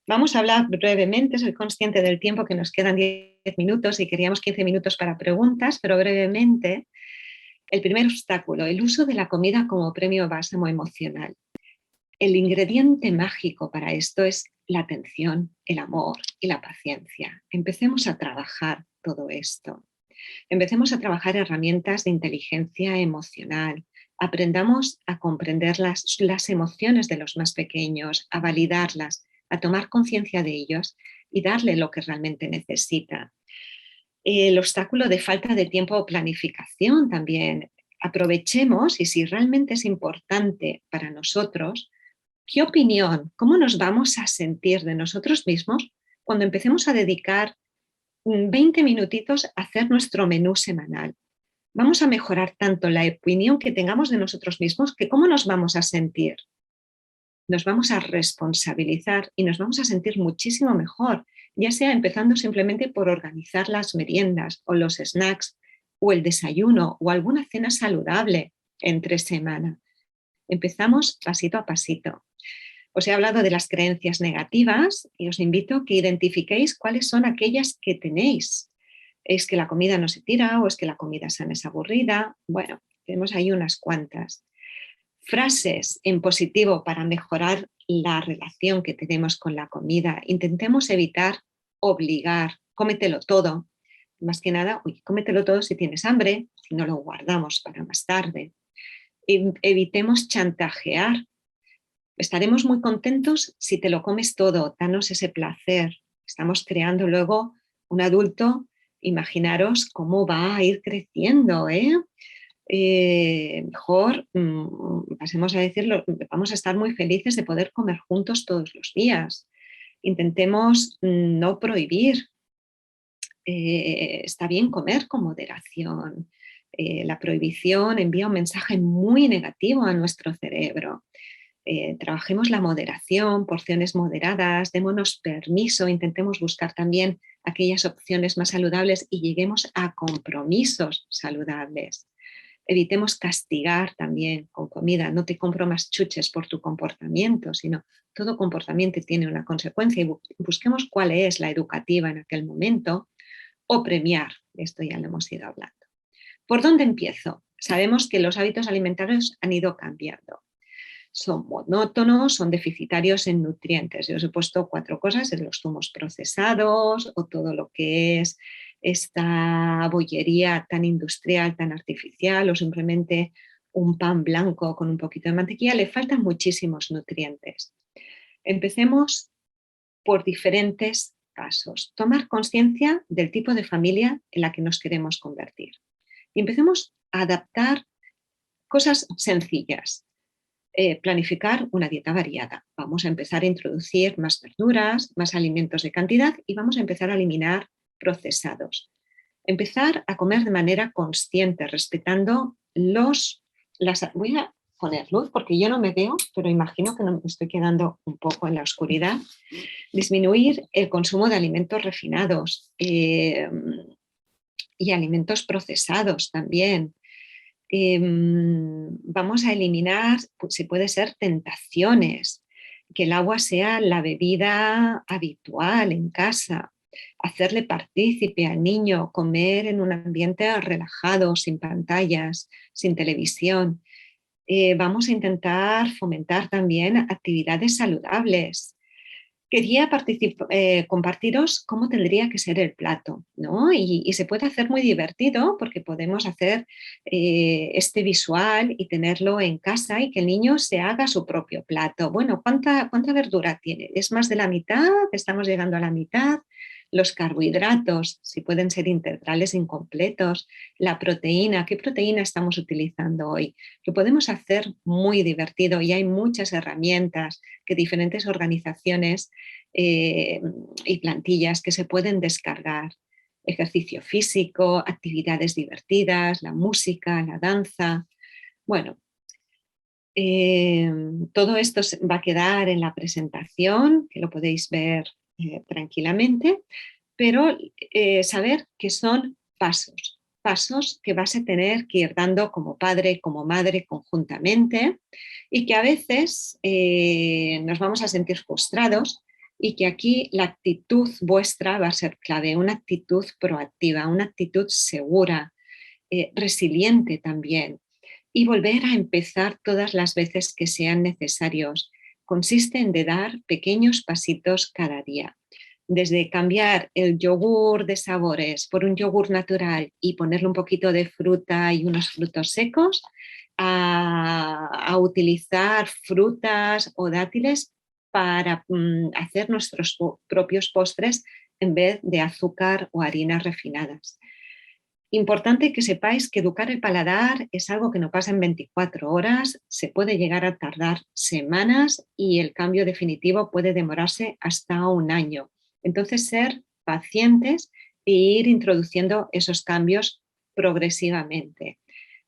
Vamos a hablar brevemente, soy consciente del tiempo que nos quedan 10 minutos y queríamos 15 minutos para preguntas, pero brevemente, el primer obstáculo, el uso de la comida como premio o bálsamo emocional. El ingrediente mágico para esto es la atención, el amor y la paciencia. Empecemos a trabajar todo esto. Empecemos a trabajar herramientas de inteligencia emocional. Aprendamos a comprender las emociones de los más pequeños, a validarlas, a tomar conciencia de ellos y darle lo que realmente necesita. El obstáculo de falta de tiempo o planificación también. Aprovechemos, y si realmente es importante para nosotros, ¿qué opinión, cómo nos vamos a sentir de nosotros mismos cuando empecemos a dedicar 20 minutitos a hacer nuestro menú semanal? Vamos a mejorar tanto la opinión que tengamos de nosotros mismos que cómo nos vamos a sentir. Nos vamos a responsabilizar y nos vamos a sentir muchísimo mejor, ya sea empezando simplemente por organizar las meriendas o los snacks o el desayuno o alguna cena saludable entre semana. Empezamos pasito a pasito. Os he hablado de las creencias negativas y os invito a que identifiquéis cuáles son aquellas que tenéis. ¿Es que la comida no se tira o es que la comida sana es aburrida? Bueno, tenemos ahí unas cuantas. Frases en positivo para mejorar la relación que tenemos con la comida. Intentemos evitar obligar, cómetelo todo. Más que nada, cómetelo todo si tienes hambre, si no lo guardamos para más tarde. Evitemos chantajear. Estaremos muy contentos si te lo comes todo, danos ese placer. Estamos creando luego un adulto, imaginaros cómo va a ir creciendo, mejor pasemos a decirlo, vamos a estar muy felices de poder comer juntos todos los días. Intentemos no prohibir. Está bien comer con moderación. La prohibición envía un mensaje muy negativo a nuestro cerebro. Trabajemos la moderación, porciones moderadas, démonos permiso, intentemos buscar también aquellas opciones más saludables y lleguemos a compromisos saludables. Evitemos castigar también con comida. No te compro más chuches por tu comportamiento, sino todo comportamiento tiene una consecuencia y busquemos cuál es la educativa en aquel momento, o premiar. Esto ya lo hemos ido hablando. ¿Por dónde empiezo? Sabemos que los hábitos alimentarios han ido cambiando. Son monótonos, son deficitarios en nutrientes. Yo os he puesto 4 cosas: en los zumos procesados o todo lo que es esta bollería tan industrial, tan artificial, o simplemente un pan blanco con un poquito de mantequilla. Le faltan muchísimos nutrientes. Empecemos por diferentes pasos. Tomar conciencia del tipo de familia en la que nos queremos convertir. Y empecemos a adaptar cosas sencillas. Planificar una dieta variada. Vamos a empezar a introducir más verduras, más alimentos de cantidad y vamos a empezar a eliminar procesados. Empezar a comer de manera consciente, respetando voy a poner luz porque yo no me veo, pero imagino que no me estoy quedando un poco en la oscuridad. Disminuir el consumo de alimentos refinados y alimentos procesados también. Vamos a eliminar, si puede ser, tentaciones, que el agua sea la bebida habitual en casa, hacerle partícipe al niño, comer en un ambiente relajado, sin pantallas, sin televisión. Vamos a intentar fomentar también actividades saludables. Quería compartiros cómo tendría que ser el plato, ¿no? Y se puede hacer muy divertido porque podemos hacer este visual y tenerlo en casa y que el niño se haga su propio plato. Bueno, ¿cuánta verdura tiene? ¿Es más de la mitad? ¿Estamos llegando a la mitad? los carbohidratos, si pueden ser integrales incompletos, la proteína, ¿qué proteína estamos utilizando hoy? Lo podemos hacer muy divertido y hay muchas herramientas que diferentes organizaciones y plantillas que se pueden descargar. Ejercicio físico, actividades divertidas, la música, la danza. Bueno, todo esto va a quedar en la presentación, que lo podéis ver tranquilamente, pero saber que son pasos que vas a tener que ir dando como padre, como madre, conjuntamente, y que a veces nos vamos a sentir frustrados y que aquí la actitud vuestra va a ser clave, una actitud proactiva, una actitud segura, resiliente también, y volver a empezar todas las veces que sean necesarios. Consiste en de dar pequeños pasitos cada día. Desde cambiar el yogur de sabores por un yogur natural y ponerle un poquito de fruta y unos frutos secos, a utilizar frutas o dátiles para hacer nuestros propios postres en vez de azúcar o harinas refinadas. Importante que sepáis que educar el paladar es algo que no pasa en 24 horas, se puede llegar a tardar semanas y el cambio definitivo puede demorarse hasta un año. Entonces, ser pacientes e ir introduciendo esos cambios progresivamente.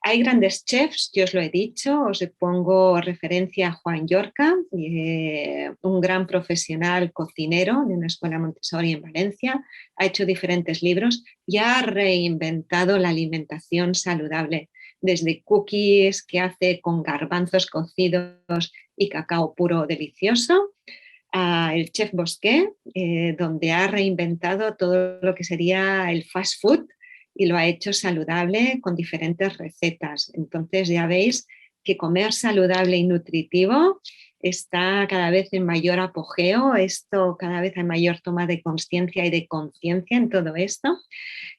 Hay grandes chefs, yo os lo he dicho, os pongo referencia a Juan Llorca, un gran profesional cocinero de una escuela Montessori en Valencia, ha hecho diferentes libros y ha reinventado la alimentación saludable, desde cookies que hace con garbanzos cocidos y cacao puro delicioso, a el chef Bosquet, donde ha reinventado todo lo que sería el fast food, y lo ha hecho saludable con diferentes recetas. Entonces ya veis que comer saludable y nutritivo está cada vez en mayor apogeo, esto cada vez hay mayor toma de conciencia y de conciencia en todo esto.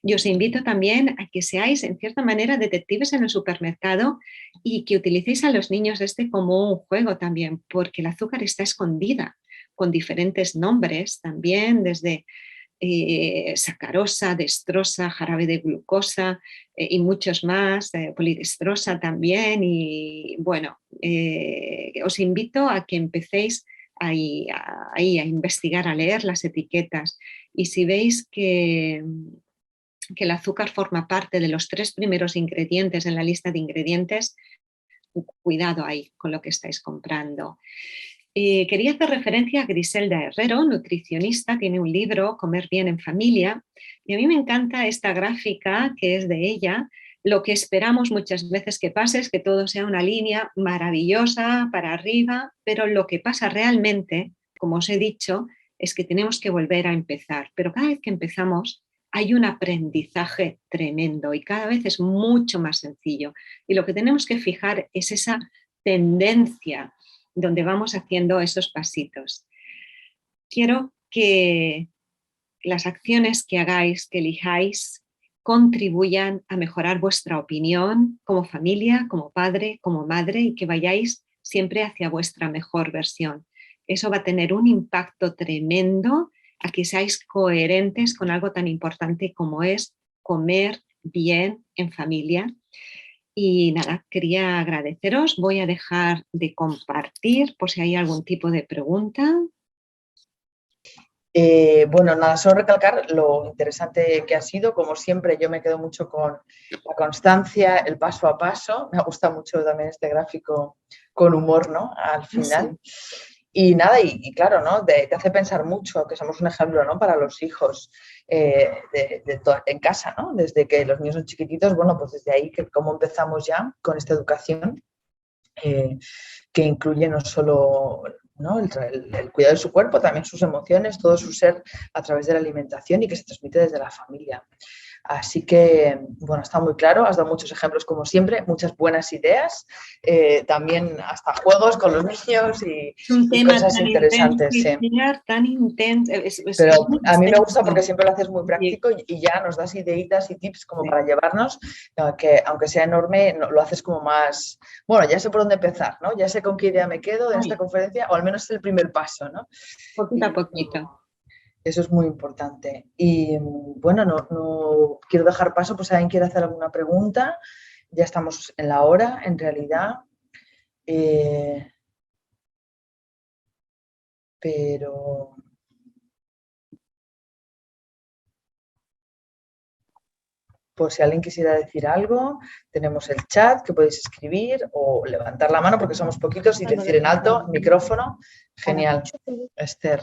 Y os invito también a que seáis en cierta manera detectives en el supermercado y que utilicéis a los niños como un juego también, porque el azúcar está escondida con diferentes nombres también, desde sacarosa, destrosa, jarabe de glucosa y muchos más, polidestrosa también. Y bueno, os invito a que empecéis ahí a investigar, a leer las etiquetas. Y si veis que el azúcar forma parte de los 3 primeros ingredientes en la lista de ingredientes, cuidado ahí con lo que estáis comprando. Quería hacer referencia a Griselda Herrero, nutricionista, tiene un libro, Comer bien en familia, y a mí me encanta esta gráfica que es de ella. Lo que esperamos muchas veces que pase es que todo sea una línea maravillosa para arriba, pero lo que pasa realmente, como os he dicho, es que tenemos que volver a empezar, pero cada vez que empezamos hay un aprendizaje tremendo y cada vez es mucho más sencillo. Y lo que tenemos que fijar es esa tendencia donde vamos haciendo esos pasitos. Quiero que las acciones que hagáis, que elijáis, contribuyan a mejorar vuestra opinión como familia, como padre, como madre, y que vayáis siempre hacia vuestra mejor versión. Eso va a tener un impacto tremendo a que seáis coherentes con algo tan importante como es comer bien en familia. Y nada, quería agradeceros. Voy a dejar de compartir por si hay algún tipo de pregunta. Bueno, nada, solo recalcar lo interesante que ha sido. Como siempre, yo me quedo mucho con la constancia, el paso a paso. Me gusta mucho también este gráfico con humor, ¿no? Al final. Sí. Y nada, y claro, ¿no? Te hace pensar mucho, que somos un ejemplo, ¿no? Para los hijos en casa, ¿no? Desde que los niños son chiquititos, bueno, pues desde ahí, que cómo empezamos ya con esta educación que incluye no solo, ¿no? el cuidado de su cuerpo, también sus emociones, todo su ser a través de la alimentación y que se transmite desde la familia. Así que, bueno, está muy claro, has dado muchos ejemplos como siempre, muchas buenas ideas, también hasta juegos con los niños y cosas interesantes. Sí. Tan intenso. Pero a mí me gusta porque siempre lo haces muy práctico y ya nos das ideitas y tips como para llevarnos, que aunque sea enorme, lo haces como más, bueno, ya sé por dónde empezar, ¿no? Ya sé con qué idea me quedo de esta conferencia, o al menos es el primer paso, ¿no? Poquito a poquito. Eso es muy importante. Y bueno, no quiero dejar paso, pues si alguien quiere hacer alguna pregunta. Ya estamos en la hora, en realidad. Pero por si alguien quisiera decir algo, tenemos el chat que podéis escribir o levantar la mano porque somos poquitos y decir en alto, micrófono. Genial, Esther.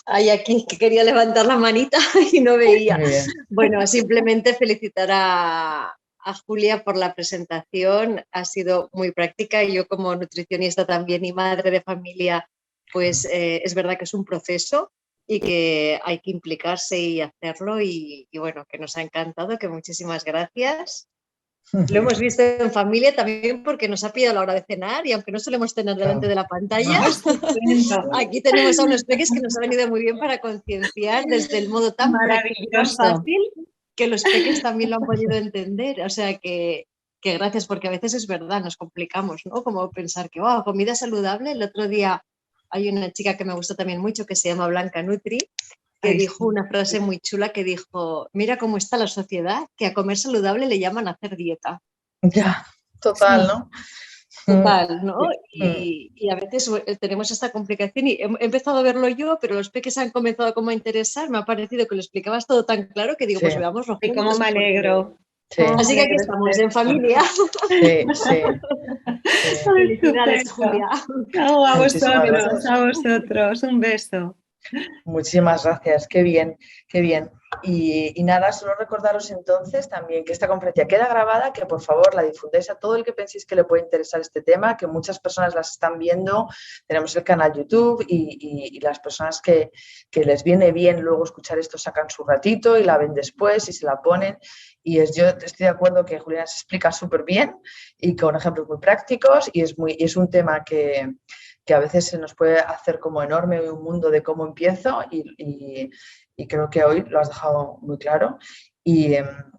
Hay aquí que quería levantar la manita y no veía. Muy bien. Bueno, simplemente felicitar a Julia por la presentación. Ha sido muy práctica y yo como nutricionista también y madre de familia, pues es verdad que es un proceso y que hay que implicarse y hacerlo y bueno, que nos ha encantado, que muchísimas gracias. Lo hemos visto en familia también porque nos ha pillado la hora de cenar y aunque no solemos tener delante de la pantalla, aquí tenemos a unos peques que nos ha venido muy bien para concienciar desde el modo tan práctico, tan fácil, que los peques también lo han podido entender. O sea que gracias, porque a veces es verdad, nos complicamos, ¿no? Como pensar que, wow, comida saludable. El otro día hay una chica que me gustó también mucho que se llama Blanca Nutri, que dijo una frase muy chula que dijo, mira cómo está la sociedad, que a comer saludable le llaman hacer dieta. Ya, total, ¿no? Total, ¿no? Y a veces tenemos esta complicación y he empezado a verlo yo, pero los peques han comenzado como a interesar, me ha parecido que lo explicabas todo tan claro que digo, pues veámoslo juntos. Y cómo me alegro. Sí. Así que aquí estamos, en familia. Sí, sí. Felicidades, Julia. Oh, a vosotros, un beso. Muchísimas gracias, qué bien, qué bien. Y nada, solo recordaros entonces también que esta conferencia queda grabada, que por favor la difundéis a todo el que penséis que le puede interesar este tema, que muchas personas las están viendo, tenemos el canal YouTube y las personas que les viene bien luego escuchar esto sacan su ratito y la ven después y se la ponen. Y yo estoy de acuerdo que Juliana se explica súper bien y con ejemplos muy prácticos y es un tema que a veces se nos puede hacer como enorme un mundo de cómo empiezo y creo que hoy lo has dejado muy claro y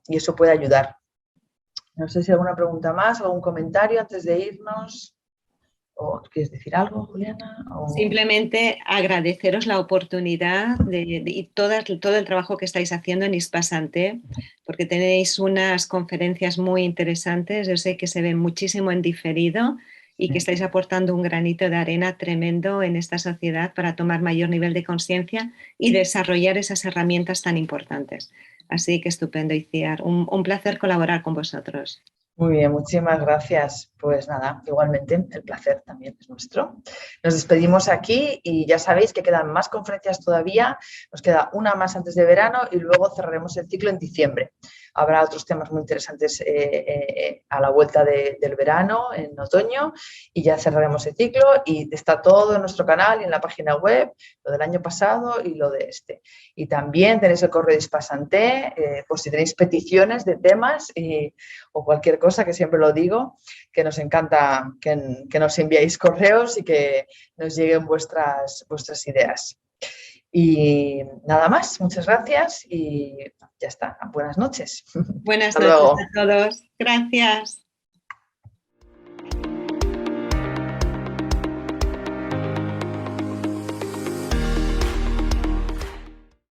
eso puede ayudar. No sé si alguna pregunta más, algún comentario antes de irnos. ¿O quieres decir algo, Juliana? Simplemente agradeceros la oportunidad y todo el trabajo que estáis haciendo en Hispasante, porque tenéis unas conferencias muy interesantes. Yo sé que se ven muchísimo en diferido y que estáis aportando un granito de arena tremendo en esta sociedad para tomar mayor nivel de conciencia y desarrollar esas herramientas tan importantes. Así que estupendo, Itziar. Un placer colaborar con vosotros. Muy bien, muchísimas gracias. Pues nada, igualmente el placer también es nuestro. Nos despedimos aquí y ya sabéis que quedan más conferencias todavía. Nos queda una más antes de verano y luego cerraremos el ciclo en diciembre. Habrá otros temas muy interesantes a la vuelta del verano, en otoño, y ya cerraremos el ciclo y está todo en nuestro canal y en la página web, lo del año pasado y lo de este. Y también tenéis el correo de Hispasante, por si tenéis peticiones de temas o cualquier cosa, que siempre lo digo, que nos encanta que nos enviéis correos y que nos lleguen vuestras ideas. Y nada más, muchas gracias y ya está. Buenas noches. Buenas noches a todos. Gracias.